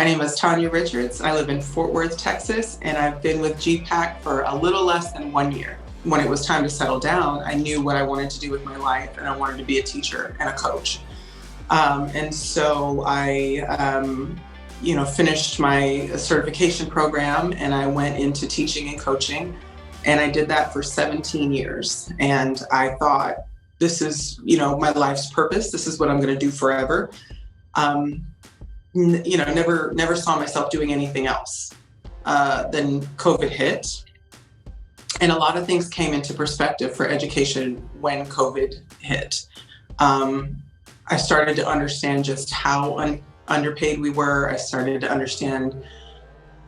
My name is Tanya Richards. I live in Fort Worth, Texas, and I've been with GPAC for a little less than 1 year. When it was time to settle down, I knew what I wanted to do with my life, and I wanted to be a teacher and a coach. And so I, finished my certification program, and I went into teaching and coaching, and I did that for 17 years. And I thought, this is, my life's purpose. This is what I'm going to do forever. Never saw myself doing anything else. Then COVID hit, and a lot of things came into perspective for education when COVID hit. I started to understand just how underpaid we were. I started to understand,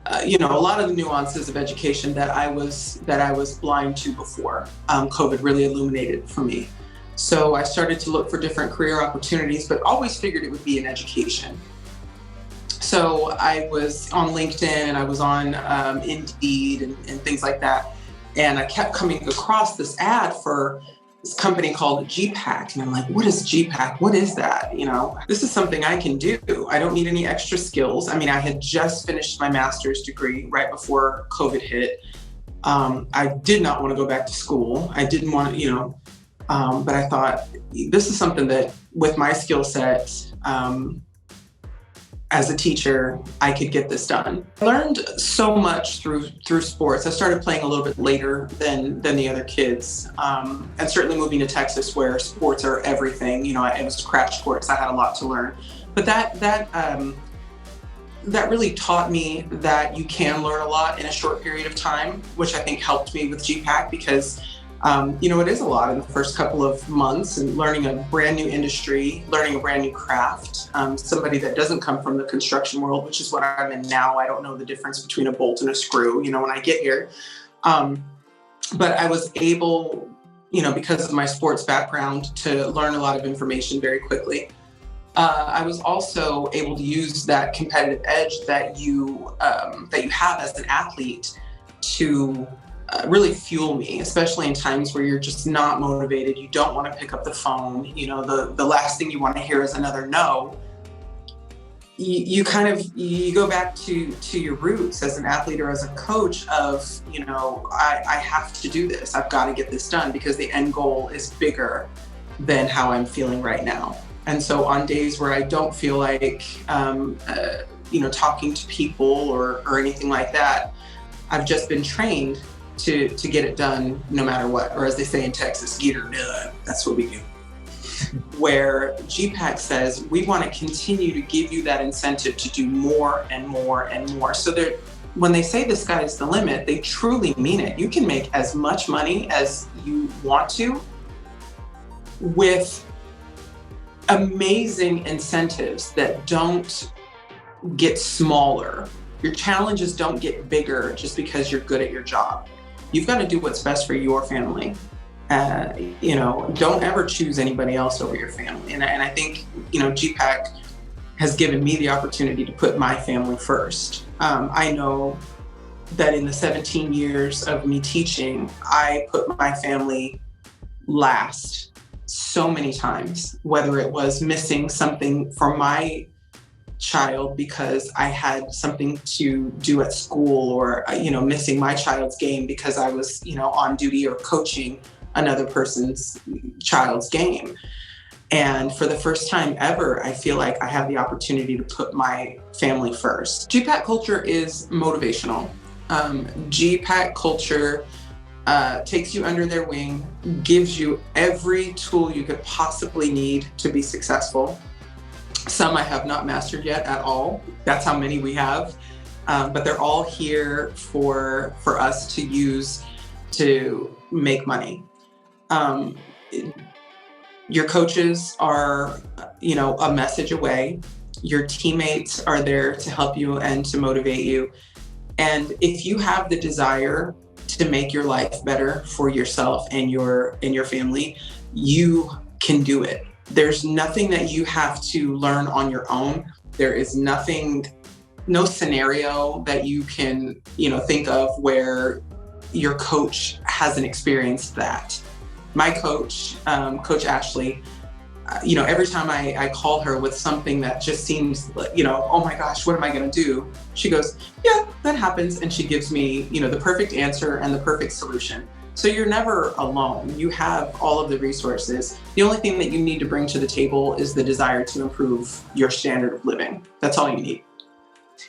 a lot of the nuances of education that I was blind to before. COVID really illuminated for me. So I started to look for different career opportunities, but always figured it would be in education. So I was on LinkedIn and I was on Indeed and things like that. And I kept coming across this ad for this company called GPAC. And I'm like, what is GPAC? What is that? This is something I can do. I don't need any extra skills. I had just finished my master's degree right before COVID hit. I did not want to go back to school. I didn't want to, but I thought this is something that with my skill set, as a teacher, I could get this done. I learned so much through sports. I started playing a little bit later than the other kids. And certainly moving to Texas where sports are everything, it was crash course. I had a lot to learn. But that really taught me that you can learn a lot in a short period of time, which I think helped me with GPAC because it is a lot in the first couple of months and learning a brand new industry, learning a brand new craft. Somebody that doesn't come from the construction world, which is what I'm in now. I don't know the difference between a bolt and a screw, when I get here. But I was able, because of my sports background, to learn a lot of information very quickly. I was also able to use that competitive edge that you have as an athlete to really fuel me, especially in times where you're just not motivated. You don't want to pick up the phone. The last thing you want to hear is another no. You go back to your roots as an athlete or as a coach of, I have to do this. I've got to get this done because the end goal is bigger than how I'm feeling right now. And so on days where I don't feel like, talking to people or anything like that, I've just been trained to get it done no matter what, or as they say in Texas, get her done. That's what we do. Where GPAC says, we want to continue to give you that incentive to do more and more and more. So when they say the sky is the limit, they truly mean it. You can make as much money as you want to with amazing incentives that don't get smaller. Your challenges don't get bigger just because you're good at your job. You've got to do what's best for your family. Don't ever choose anybody else over your family. And I think, GPAC has given me the opportunity to put my family first. I know that in the 17 years of me teaching, I put my family last so many times, whether it was missing something for my child because I had something to do at school or, missing my child's game because I was, on duty or coaching another person's child's game. And for the first time ever, I feel like I have the opportunity to put my family first. GPAC culture is motivational. GPAC culture takes you under their wing, gives you every tool you could possibly need to be successful. Some I have not mastered yet at all. That's how many we have. But they're all here for us to use to make money. Your coaches are, a message away. Your teammates are there to help you and to motivate you. And if you have the desire to make your life better for yourself and your family, you can do it. There's nothing that you have to learn on your own. There is no scenario that you can, think of where your coach hasn't experienced that. My coach, Coach Ashley, every time I call her with something that just seems, oh my gosh, what am I going to do? She goes, yeah, that happens. And she gives me, the perfect answer and the perfect solution. So you're never alone. You have all of the resources. The only thing that you need to bring to the table is the desire to improve your standard of living. That's all you need.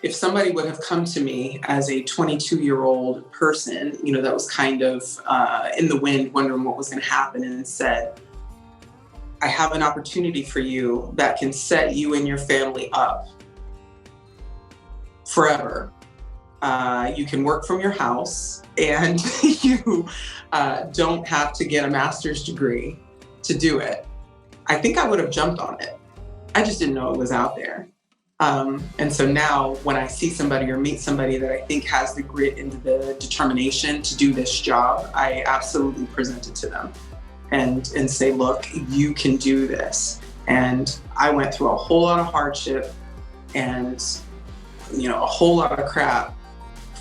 If somebody would have come to me as a 22-year-old person, that was kind of in the wind, wondering what was going to happen, and said, I have an opportunity for you that can set you and your family up forever. You can work from your house, and you don't have to get a master's degree to do it. I think I would have jumped on it. I just didn't know it was out there. And so now when I see somebody or meet somebody that I think has the grit and the determination to do this job, I absolutely present it to them and say, look, you can do this. And I went through a whole lot of hardship and, a whole lot of crap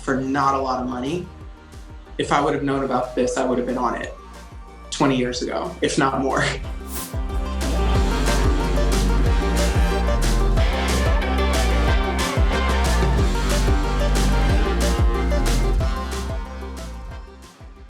for not a lot of money. If I would have known about this, I would have been on it 20 years ago, if not more.